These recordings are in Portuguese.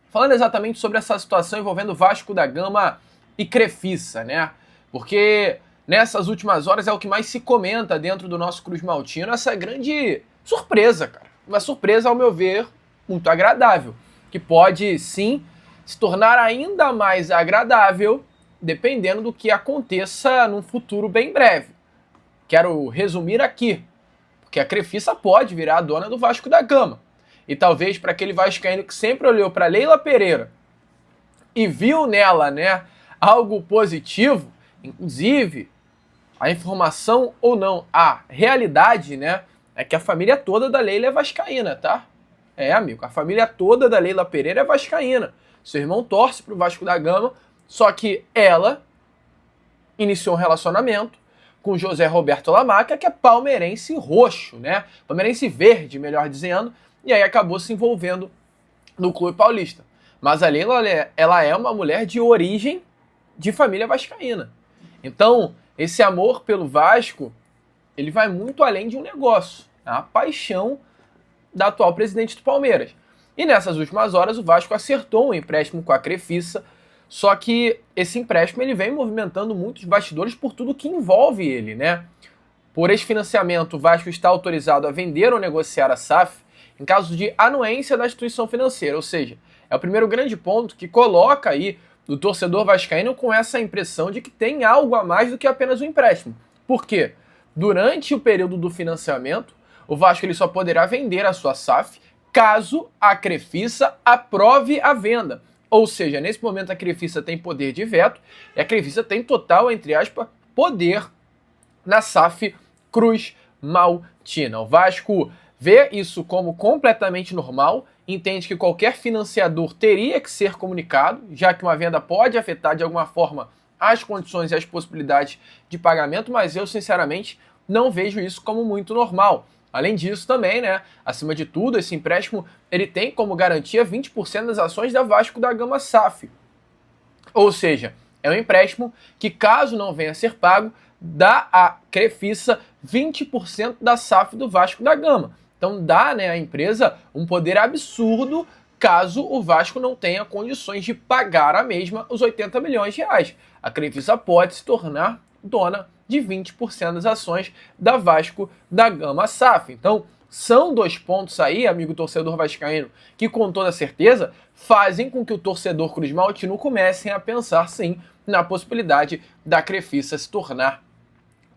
falando exatamente sobre essa situação envolvendo Vasco da Gama e Crefisa, né? Porque nessas últimas horas é o que mais se comenta dentro do nosso Cruz Maltino, essa grande surpresa, cara. Uma surpresa, ao meu ver, muito agradável, que pode sim se tornar ainda mais agradável dependendo do que aconteça num futuro bem breve. Quero resumir aqui, porque a Crefisa pode virar a dona do Vasco da Gama. E talvez para aquele vascaíno que sempre olhou para Leila Pereira e viu nela, né, algo positivo, inclusive a informação ou não, a realidade, né, é que a família toda da Leila é vascaína, tá? É, amigo, a família toda da Leila Pereira é vascaína. Seu irmão torce pro Vasco da Gama, só que ela iniciou um relacionamento com José Roberto Lamáquia, que é palmeirense roxo, né? Palmeirense verde, melhor dizendo, e aí acabou se envolvendo no clube paulista. Mas a Leila, ela é uma mulher de origem de família vascaína. Então, esse amor pelo Vasco, ele vai muito além de um negócio. É a paixão da atual presidente do Palmeiras. E nessas últimas horas, o Vasco acertou um empréstimo com a Crefisa, só que esse empréstimo ele vem movimentando muitos bastidores por tudo que envolve ele, né? Por esse financiamento, o Vasco está autorizado a vender ou negociar a SAF em caso de anuência da instituição financeira, ou seja, é o primeiro grande ponto que coloca aí o torcedor vascaíno com essa impressão de que tem algo a mais do que apenas um empréstimo. Por quê? Durante o período do financiamento, o Vasco ele só poderá vender a sua SAF caso a Crefisa aprove a venda. Ou seja, nesse momento a Crefisa tem poder de veto e a Crefisa tem total, entre aspas, poder na SAF Cruz Maltina. O Vasco vê isso como completamente normal, entende que qualquer financiador teria que ser comunicado, já que uma venda pode afetar de alguma forma as condições e as possibilidades de pagamento, mas eu, sinceramente, não vejo isso como muito normal. Além disso também, né, acima de tudo, esse empréstimo ele tem como garantia 20% das ações da Vasco da Gama SAF. Ou seja, é um empréstimo que, caso não venha a ser pago, dá à Crefisa 20% da SAF do Vasco da Gama. Então dá, né, à empresa um poder absurdo caso o Vasco não tenha condições de pagar a mesma os 80 milhões de reais. A Crefisa pode se tornar dona de 20% das ações da Vasco da Gama SAF. Então, são dois pontos aí, amigo torcedor vascaíno, que com toda certeza fazem com que o torcedor Cruz Maltino comecem a pensar, sim, na possibilidade da Crefisa se tornar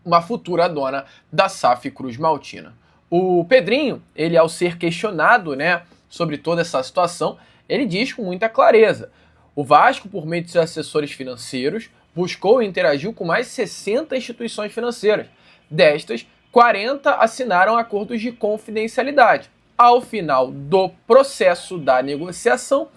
uma futura dona da SAF Cruz Maltina. O Pedrinho, ele ao ser questionado, né, sobre toda essa situação, ele diz com muita clareza: o Vasco, por meio de seus assessores financeiros, buscou e interagiu com mais de 60 instituições financeiras. Destas, 40 assinaram acordos de confidencialidade. Ao final do processo da negociação,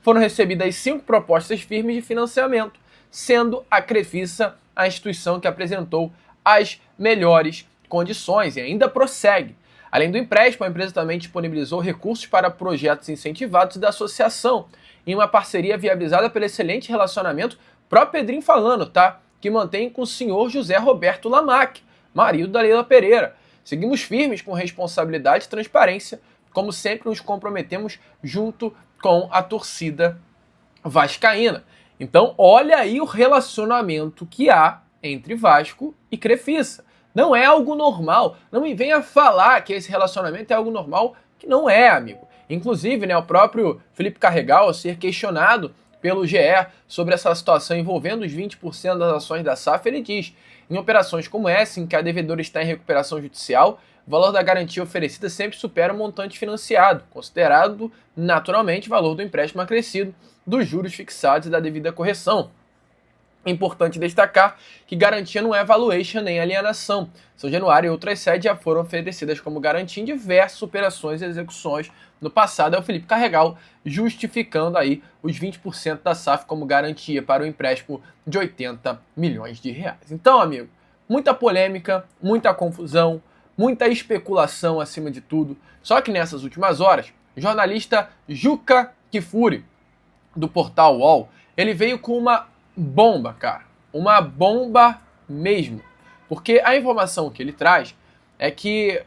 foram recebidas 5 propostas firmes de financiamento, sendo a Crefisa a instituição que apresentou as melhores condições e ainda prossegue. Além do empréstimo, a empresa também disponibilizou recursos para projetos incentivados da associação, em uma parceria viabilizada pelo excelente relacionamento, próprio Pedrinho falando, tá? Que mantém com o senhor José Roberto Lamáquia, marido da Leila Pereira. Seguimos firmes com responsabilidade e transparência, como sempre nos comprometemos junto com a torcida vascaína. Então, olha aí o relacionamento que há entre Vasco e Crefisa. Não é algo normal. Não me venha falar que esse relacionamento é algo normal, que não é, amigo. Inclusive, né, o próprio Felipe Carregal, ao ser questionado pelo GE sobre essa situação envolvendo os 20% das ações da SAF, ele diz: em operações como essa, em que a devedora está em recuperação judicial, o valor da garantia oferecida sempre supera o montante financiado, considerado naturalmente o valor do empréstimo acrescido, dos juros fixados e da devida correção. É importante destacar que garantia não é valuation nem alienação. São Januário e outras sedes já foram oferecidas como garantia em diversas operações e execuções no passado. É o Felipe Carregal justificando aí os 20% da SAF como garantia para o empréstimo de 80 milhões de reais. Então, amigo, muita polêmica, muita confusão, muita especulação acima de tudo. Só que nessas últimas horas, o jornalista Juca Kfouri, do portal UOL, ele veio com uma bomba, cara. Uma bomba mesmo. Porque a informação que ele traz é que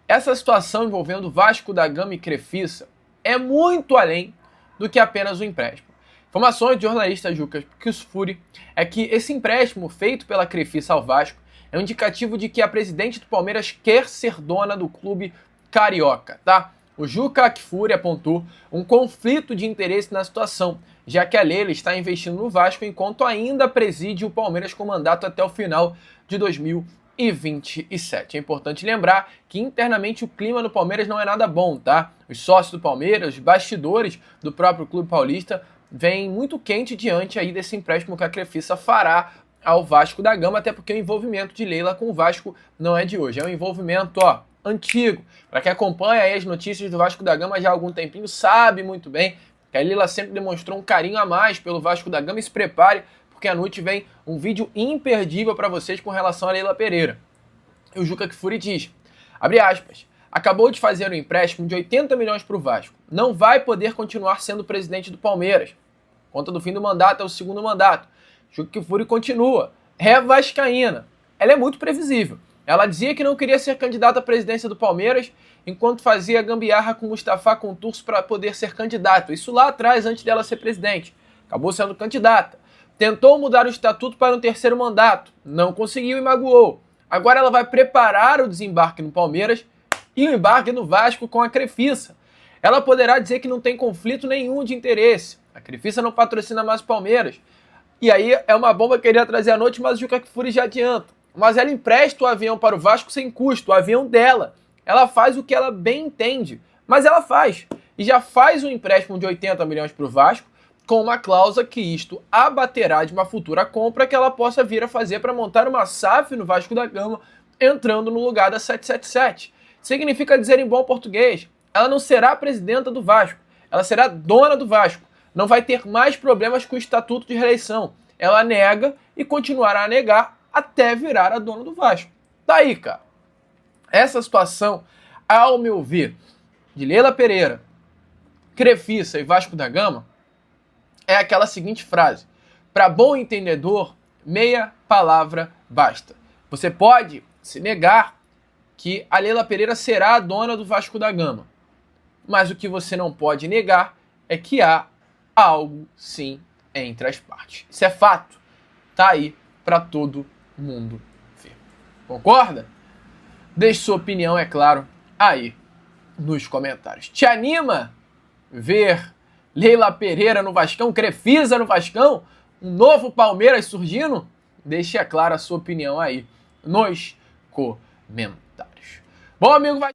essa situação envolvendo Vasco da Gama e Crefisa é muito além do que apenas o empréstimo. Informações do jornalista Juca Kfouri é que esse empréstimo feito pela Crefisa ao Vasco é um indicativo de que a presidente do Palmeiras quer ser dona do clube carioca, tá? O Juca Kfouri apontou um conflito de interesse na situação, já que a Leila está investindo no Vasco enquanto ainda preside o Palmeiras com mandato até o final de 2027. É importante lembrar que internamente o clima no Palmeiras não é nada bom, tá? Os sócios do Palmeiras, os bastidores do próprio clube paulista vem muito quente diante aí desse empréstimo que a Crefisa fará ao Vasco da Gama, até porque o envolvimento de Leila com o Vasco não é de hoje, é um envolvimento, antigo. Para quem acompanha aí as notícias do Vasco da Gama já há algum tempinho, sabe muito bem que a Leila sempre demonstrou um carinho a mais pelo Vasco da Gama, e se prepare, porque à noite vem um vídeo imperdível para vocês com relação a Leila Pereira. E o Juca Kfouri diz, abre aspas, acabou de fazer um empréstimo de 80 milhões para o Vasco. Não vai poder continuar sendo presidente do Palmeiras. Conta do fim do mandato, é o segundo mandato. Juca Kfouri continua. É vascaína. Ela é muito previsível. Ela dizia que não queria ser candidata à presidência do Palmeiras, enquanto fazia gambiarra com Mustafa Contursi para poder ser candidato. Isso lá atrás, antes dela ser presidente. Acabou sendo candidata. Tentou mudar o estatuto para um terceiro mandato. Não conseguiu e magoou. Agora ela vai preparar o desembarque no Palmeiras e o embarque no Vasco com a Crefisa. Ela poderá dizer que não tem conflito nenhum de interesse. A Crefisa não patrocina mais o Palmeiras. E aí é uma bomba que eu iria trazer à noite, mas o Juca Kfouri já adianta. Mas ela empresta o avião para o Vasco sem custo, o avião dela. Ela faz o que ela bem entende, mas ela faz. E já faz um empréstimo de 80 milhões para o Vasco, com uma cláusula que isto abaterá de uma futura compra que ela possa vir a fazer para montar uma SAF no Vasco da Gama, entrando no lugar da 777. Significa dizer em bom português, ela não será presidenta do Vasco, ela será dona do Vasco. Não vai ter mais problemas com o estatuto de reeleição. Ela nega e continuará a negar até virar a dona do Vasco. Daí, cara, essa situação, ao meu ver, de Leila Pereira, Crefisa e Vasco da Gama, é aquela seguinte frase: para bom entendedor, meia palavra basta. Você pode se negar que a Leila Pereira será a dona do Vasco da Gama, mas o que você não pode negar é que há algo, sim, entre as partes. Isso é fato. Tá aí para todo mundo ver. Concorda? Deixe sua opinião, é claro, aí nos comentários. Te anima ver Leila Pereira no Vascão, Crefisa no Vascão, um novo Palmeiras surgindo? Deixe, é claro, a sua opinião aí nos comentários. Bom, amigo, vai